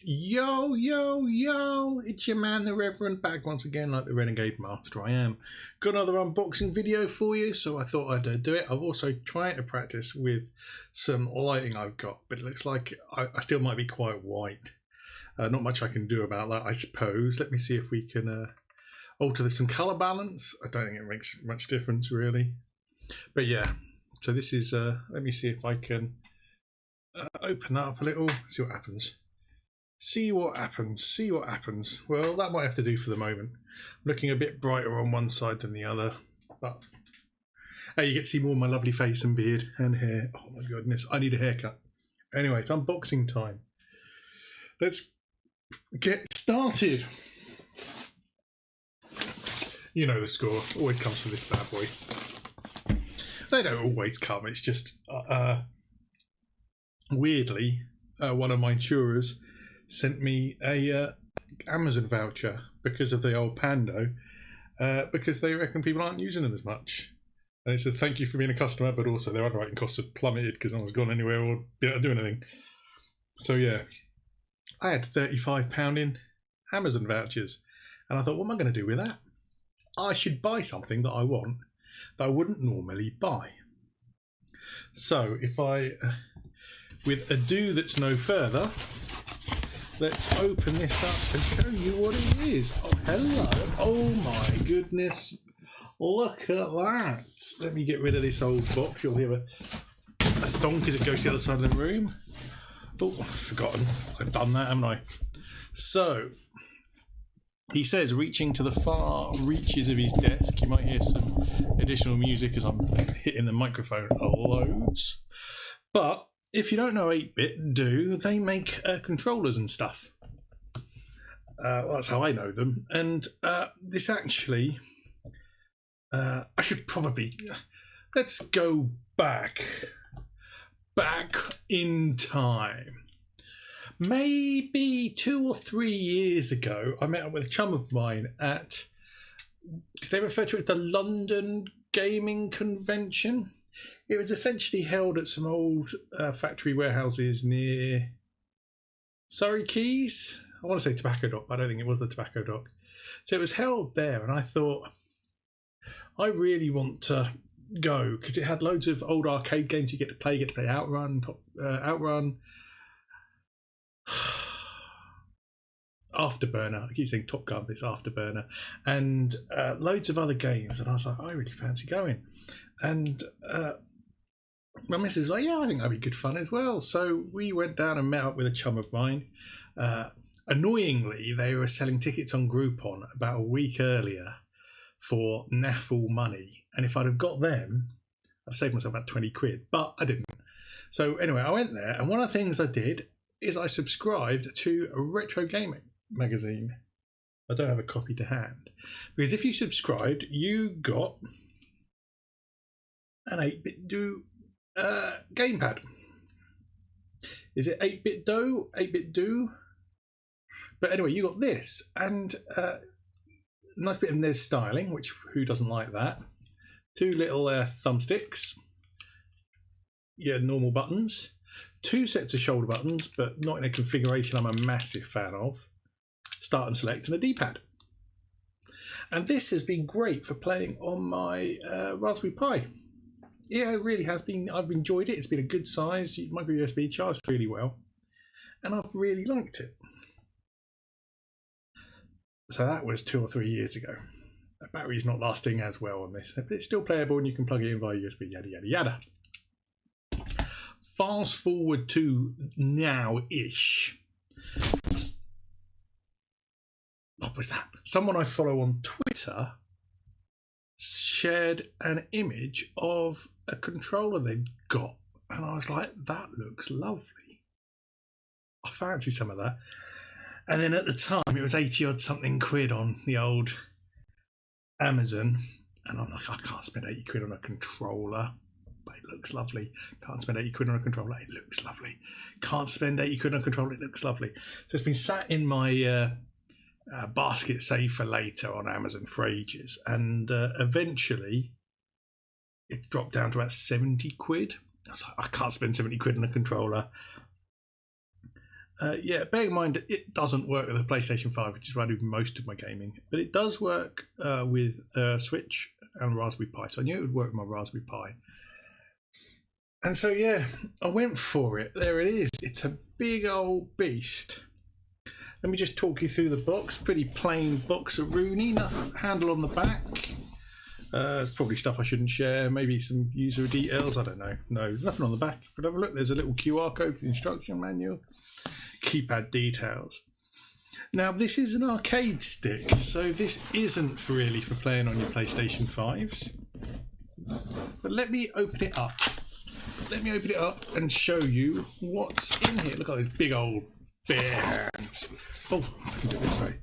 Yo, yo, yo, it's your man, the Reverend, back once again like the Renegade Master I am. Got another unboxing video for you, so I thought I'd do it. I've also tried to practice with some lighting I've got, but it looks like I still might be quite white. Not much I can do about that, I suppose. Let me see if we can alter some colour balance. I don't think it makes much difference, really. But yeah, so this is, let me see if I can open that up a little, see what happens. See what happens. Well, that might have to do for the moment. I'm looking a bit brighter on one side than the other, but you get to see more of my lovely face and beard and hair. Oh my goodness, I need a haircut. Anyway, it's unboxing time. Let's get started. You know the score, always comes from this bad boy. They don't always come, it's just weirdly, one of my insurers sent me a Amazon voucher because of the old Pando, because they reckon people aren't using them as much. And it says thank you for being a customer, but also their underwriting costs have plummeted because no one's gone anywhere or been able to do anything. So yeah, I had £35 in Amazon vouchers, and I thought, what am I going to do with that? I should buy something that I want that I wouldn't normally buy. So if I, with ado that's no further, let's open this up and show you what it is. Oh, hello. Oh my goodness. Look at that. Let me get rid of this old box. You'll hear a thonk as it goes to the other side of the room. Oh, I've forgotten. I've done that, haven't I? So, he says, reaching to the far reaches of his desk. You might hear some additional music as I'm hitting the microphone loads. But if you don't know 8BitDo, they make controllers and stuff. Well, that's how I know them. And this actually, I should probably, let's go back in time. Maybe 2 or 3 years ago, I met up with a chum of mine at, do they refer to it as the London Gaming Convention? It was essentially held at some old factory warehouses near Surrey Quays. I want to say Tobacco Dock, but I don't think it was the Tobacco Dock. So it was held there, and I thought, I really want to go, because it had loads of old arcade games you get to play. You get to play Outrun, Afterburner. I keep saying Top Gun, but it's Afterburner. And loads of other games. And I was like, I really fancy going. And my missus was like, yeah, I think that'd be good fun as well. So we went down and met up with a chum of mine. Annoyingly, they were selling tickets on Groupon about a week earlier for naffle money. And if I'd have got them, I'd saved myself about 20 quid, but I didn't. So anyway, I went there, and one of the things I did is I subscribed to a retro gaming magazine. I don't have a copy to hand, because if you subscribed, you got an 8BitDo gamepad. Is it 8BitDo? 8BitDo? But anyway, you got this, and nice bit of NES styling, which who doesn't like that? 2 little thumbsticks. Yeah, normal buttons. 2 sets of shoulder buttons, but not in a configuration I'm a massive fan of. Start and select, and a D-pad. And this has been great for playing on my Raspberry Pi. Yeah, it really has been. I've enjoyed it. It's been a good size. Micro USB, charged really well. And I've really liked it. So that was 2 or 3 years ago. The battery's not lasting as well on this, but it's still playable and you can plug it in via USB, yada, yada, yada. Fast forward to now-ish. What was that? Someone I follow on Twitter shared an image of a controller they'd got. And I was like, that looks lovely. I fancy some of that. And then at the time, it was 80 odd something quid on the old Amazon. And I'm like, I can't spend 80 quid on a controller. But it looks lovely. Can't spend 80 quid on a controller. It looks lovely. Can't spend 80 quid on a controller. It looks lovely. So it's been sat in my basket save for later on Amazon for ages. And eventually, it dropped down to about 70 quid. I was like, I can't spend 70 quid on a controller. Yeah, bear in mind it doesn't work with a PlayStation 5, which is where I do most of my gaming, but it does work with Switch and Raspberry Pi. So I knew it would work with my Raspberry Pi. And so, yeah, I went for it. There it is. It's a big old beast. Let me just talk you through the box. Pretty plain box of Rooney, nothing handle on the back. There's probably stuff I shouldn't share, maybe some user details, I don't know. No, there's nothing on the back. If I have a look, there's a little QR code for the instruction manual. Keypad details. Now, this is an arcade stick, so this isn't really for playing on your PlayStation 5s. But let me open it up. Let me open it up and show you what's in here. Look at those big old bare hands. Oh, I can do it this way.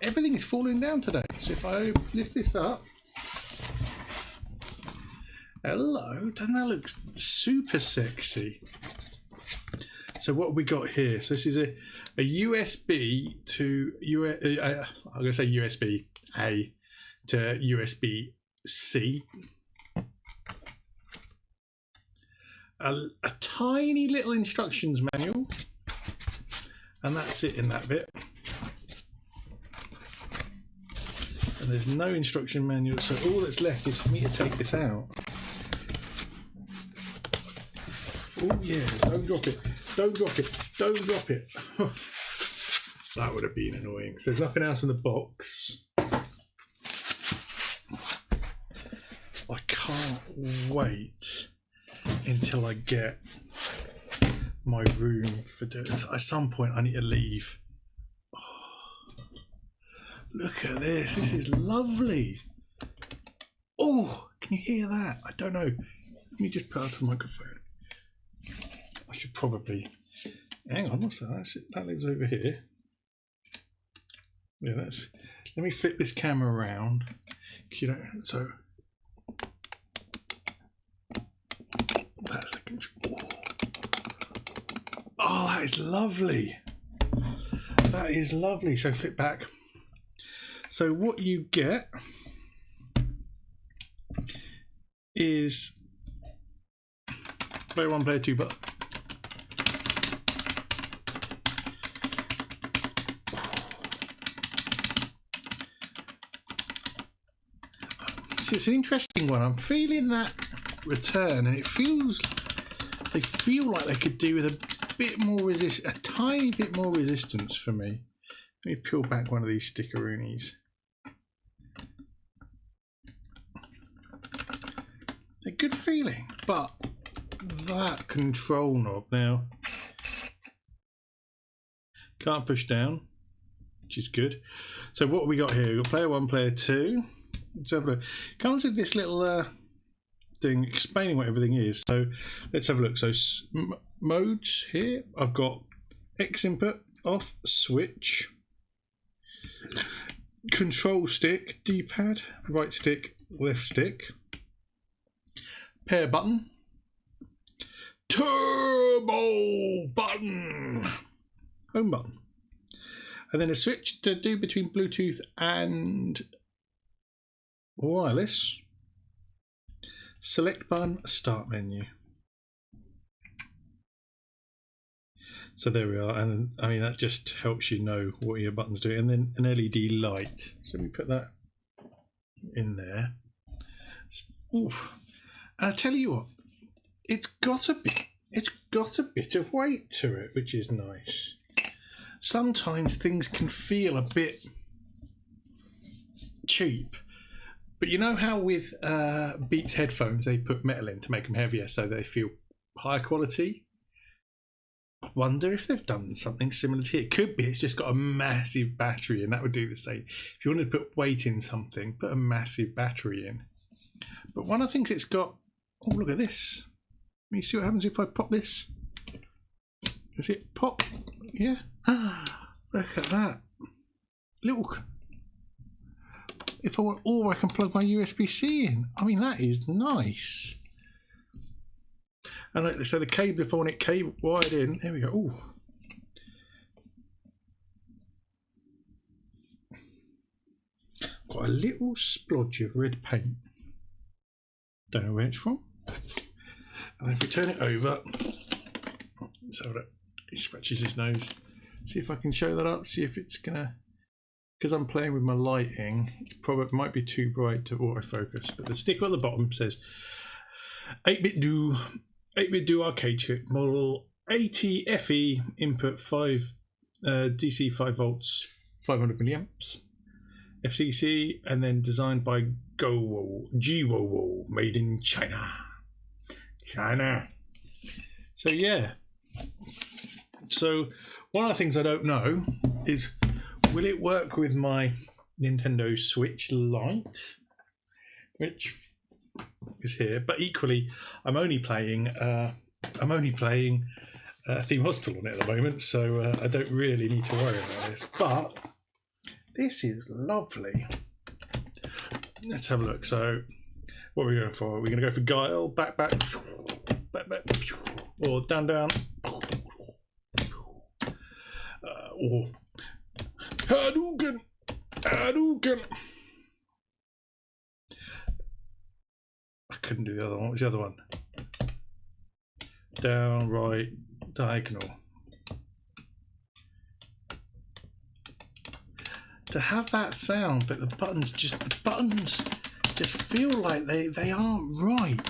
Everything is falling down today. So if I lift this up, hello, doesn't that look super sexy? So what have we got here? So this is a USB to I'm going to say USB A to USB C. A tiny little instructions manual, and that's it in that bit. And there's no instruction manual, so all that's left is for me to take this out. Oh yeah, don't drop it, don't drop it, don't drop it. That would have been annoying. So there's nothing else in the box. I can't wait until I get my room for this. At some point I need to leave. Look at this. This is lovely. Oh, can you hear that? I don't know. Let me just put out the microphone. I should probably. Hang on, what's that? That's it. That lives over here. Yeah, that's. Let me flip this camera around. You know, so that's the control. Oh, that is lovely. That is lovely. So flip back. So what you get is player 1, player 2 button. See, it's an interesting one. I'm feeling that return, and it feels they feel like they could do with a bit more a tiny bit more resistance for me. Let me peel back one of these stickeroonies. A good feeling, but that control knob now can't push down, which is good. So what have we got here? We've got player 1, player 2. Let's have a look. It comes with this little thing explaining what everything is. So let's have a look. So modes here. I've got X input, off, switch, control stick, D-pad, right stick, left stick, pair button, turbo button, home button, and then a switch to do between Bluetooth and wireless, select button, start menu. So there we are, and I mean that just helps you know what your buttons do, and then an LED light. So we put that in there. Oof. And I tell you what, it's got a bit of weight to it, which is nice. Sometimes things can feel a bit cheap, but you know how with Beats headphones they put metal in to make them heavier so they feel higher quality? I wonder if they've done something similar to here. It could be it's just got a massive battery, and that would do the same. If you wanted to put weight in something, put a massive battery in. But one of the things it's got, oh look at this. Let me see what happens if I pop this. Does it pop? Yeah. Look at that. Little. If I want, or I can plug my USB-C in. I mean, that is nice. And so the cable, if I want it wired in, there we go. Ooh. Got a little splodge of red paint. Don't know where it's from. And if we turn it over, let's have it. He scratches his nose. See if I can show that up. See if it's gonna. Because I'm playing with my lighting, it's probably might be too bright to autofocus. But the sticker at the bottom says 8BitDo arcade chip model 80 FE input 5 DC 5 volts 500 milliamps FCC, and then designed by Jiwo, made in China. So yeah. So one of the things I don't know is, will it work with my Nintendo Switch Lite, which is here? But equally, I'm only playing Theme Hospital on it at the moment, so I don't really need to worry about this. But this is lovely. Let's have a look. So, what are we going for? Are we going to go for Guile, back, or down, or Hadouken. I couldn't do the other one. What was the other one? Down, right, diagonal. To have that sound, but the buttons just feel like they aren't right.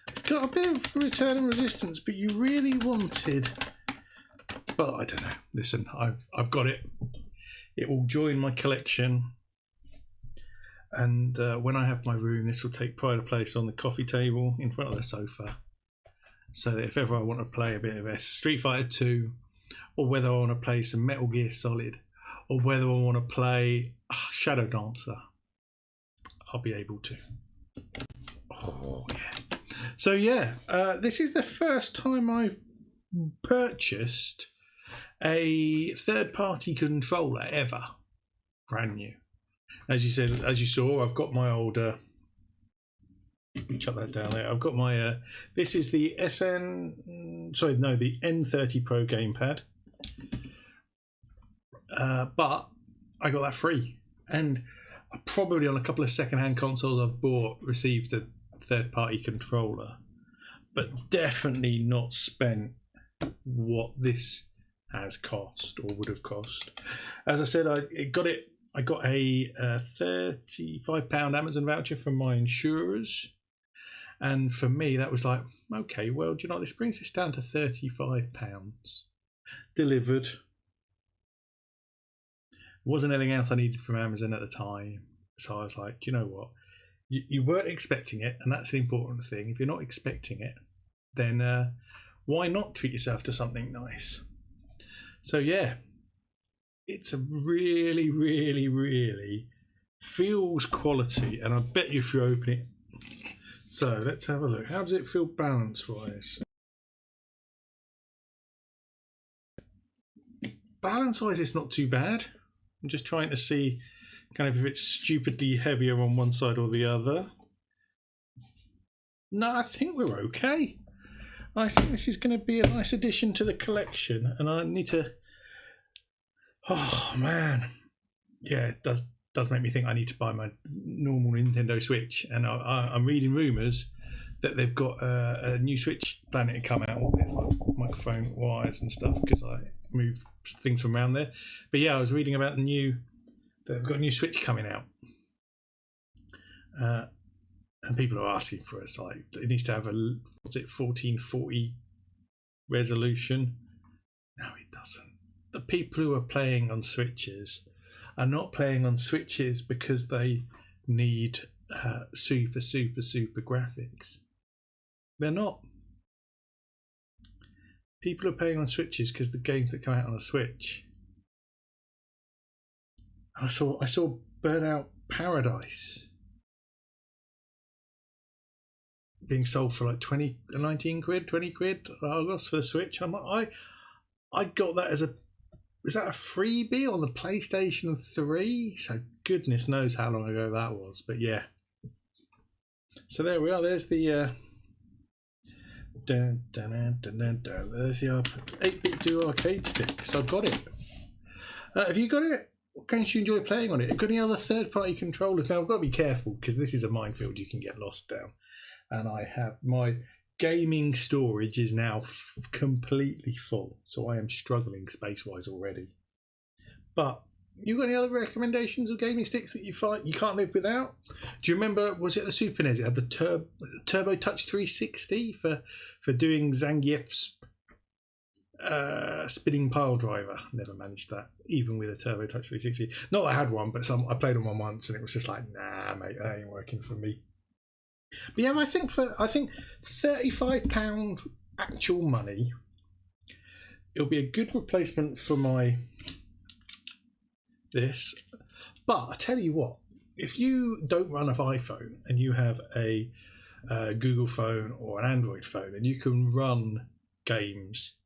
It's got a bit of return and resistance, but you really wanted. Well, I don't know. Listen, I've got it. It will join my collection, and when I have my room, this will take pride of place on the coffee table in front of the sofa. So that if ever I want to play a bit of Street Fighter 2, or whether I want to play some Metal Gear Solid, or whether I want to play Shadow Dancer, I'll be able to. Oh yeah. So yeah, this is the first time I've purchased a third-party controller ever, brand new. As you saw, I've got my old. Chuck that down there. I've got my. This is the the N30 Pro gamepad. But I got that free, and I probably on a couple of second-hand consoles I've bought received a third-party controller, but definitely not spent what this has cost or would have cost. As I said, I got a £35 Amazon voucher from my insurers, and for me that was like, okay, well, do you know what? This brings this down to £35 delivered. Wasn't anything else I needed from Amazon at the time, so I was like, you know what, you weren't expecting it, and that's the important thing. If you're not expecting it, then why not treat yourself to something nice? So yeah, it's a really, really, really feels quality, and I bet you if you open it. So let's have a look. How does it feel balance-wise? Balance-wise, it's not too bad. I'm just trying to see kind of if it's stupidly heavier on one side or the other. No, I think we're okay. I think this is going to be a nice addition to the collection, and I need to. Oh man, yeah, it does make me think I need to buy my normal Nintendo Switch, and I'm reading rumours that they've got a new Switch planning to come out. Oh, there's my microphone wires and stuff because I moved things from around there. But yeah, I was reading about they've got a new Switch coming out. And people are asking for it. Like, it needs to have 1440 resolution. No, it doesn't. The people who are playing on Switches are not playing on Switches because they need super graphics. They're not. People are playing on Switches because the games that come out on a Switch. I saw Burnout Paradise being sold for like 19 quid, 20 quid Argos for the Switch. I'm like, I got that was that a freebie on the PlayStation 3? So goodness knows how long ago that was. But yeah. So there we are. There's the there's the 8BitDo arcade stick. So I've got it. Have you got it? What games do you enjoy playing on it? Have you got any other third-party controllers? Now I've got to be careful because this is a minefield you can get lost down. And I have my gaming storage is now completely full, so I am struggling space-wise already. But you got any other recommendations of gaming sticks that you find you can't live without? Do you remember, was it the Super NES? It had the Turbo Touch 360 for doing Zangief's spinning pile driver. Never managed that, even with a Turbo Touch 360. Not that I had one, but I played on one once, and it was just like, nah, mate, that ain't working for me. But yeah, I think £35 actual money, it'll be a good replacement for my this. But I tell you what, if you don't run an iPhone and you have a Google phone or an Android phone, and you can run games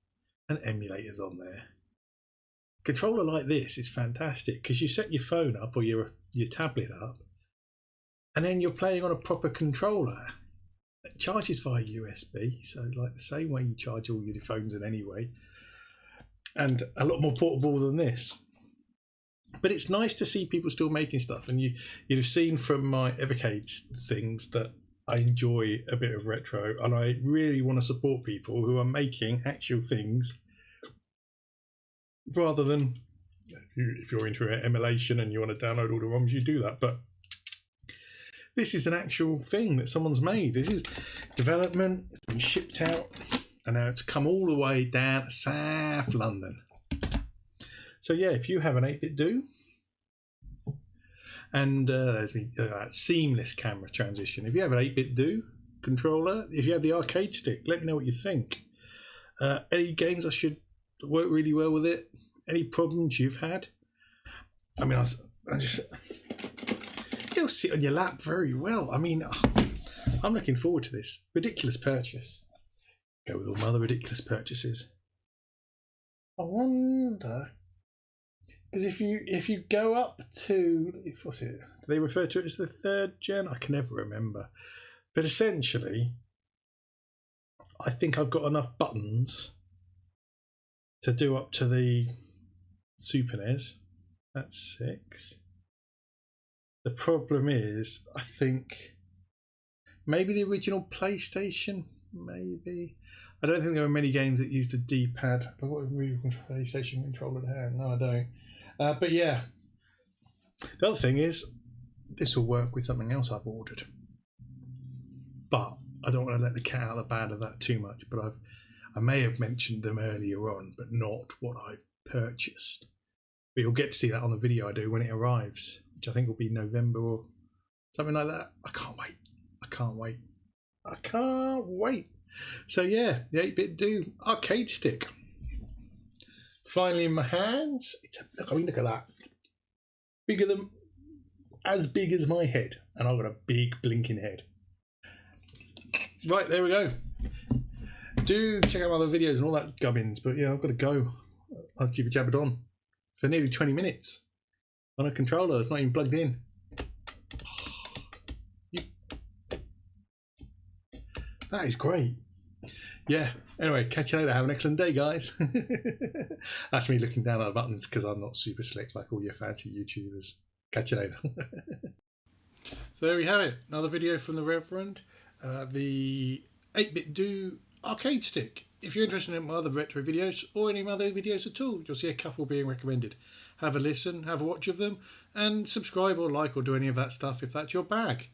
and emulators on there, a controller like this is fantastic, because you set your phone up or your tablet up, and then you're playing on a proper controller. It charges via USB, so like the same way you charge all your phones in anyway, and a lot more portable than this. But it's nice to see people still making stuff, and you've seen from my Evercades things that I enjoy a bit of retro, and I really want to support people who are making actual things, rather than, if you're into emulation and you want to download all the ROMs, you do that. But this is an actual thing that someone's made. This is development, it's been shipped out, and now it's come all the way down to South London. So yeah, if you have an 8BitDo, and there's the seamless camera transition. If you have an 8BitDo controller, if you have the arcade stick, let me know what you think. Any games that should work really well with it? Any problems you've had? I mean, it'll sit on your lap very well. I mean, I'm looking forward to this ridiculous purchase. Go with all my other ridiculous purchases. I wonder, because if you go up to, what's it? Do they refer to it as the 3rd gen? I can never remember. But essentially, I think I've got enough buttons to do up to the Super NES. That's 6. The problem is, I think maybe the original PlayStation. Maybe. I don't think there are many games that use the D-pad. Have I got a real PlayStation controller at hand? No, I don't. But yeah, the other thing is, this will work with something else I've ordered. But I don't want to let the cat out of the bag of that too much. But I may have mentioned them earlier on, but not what I've purchased. But you'll get to see that on the video I do when it arrives, which I think will be November or something like that. I can't wait. I can't wait. I can't wait. So yeah, the 8BitDo arcade stick. Finally in my hands. Look at that. As big as my head. And I've got a big blinking head. Right, there we go. Do check out my other videos and all that gubbins. But yeah, I've got to go. I've jibber-jabbered on for nearly 20 minutes on a controller that's not even plugged in. That is great. Yeah, anyway, catch you later. Have an excellent day, guys. That's me looking down at the buttons because I'm not super slick like all your fancy YouTubers. Catch you later. So there we have it. Another video from the Reverend. The 8BitDo arcade stick. If you're interested in my other retro videos or any other videos at all, you'll see a couple being recommended. Have a listen, have a watch of them, and subscribe or like or do any of that stuff if that's your bag.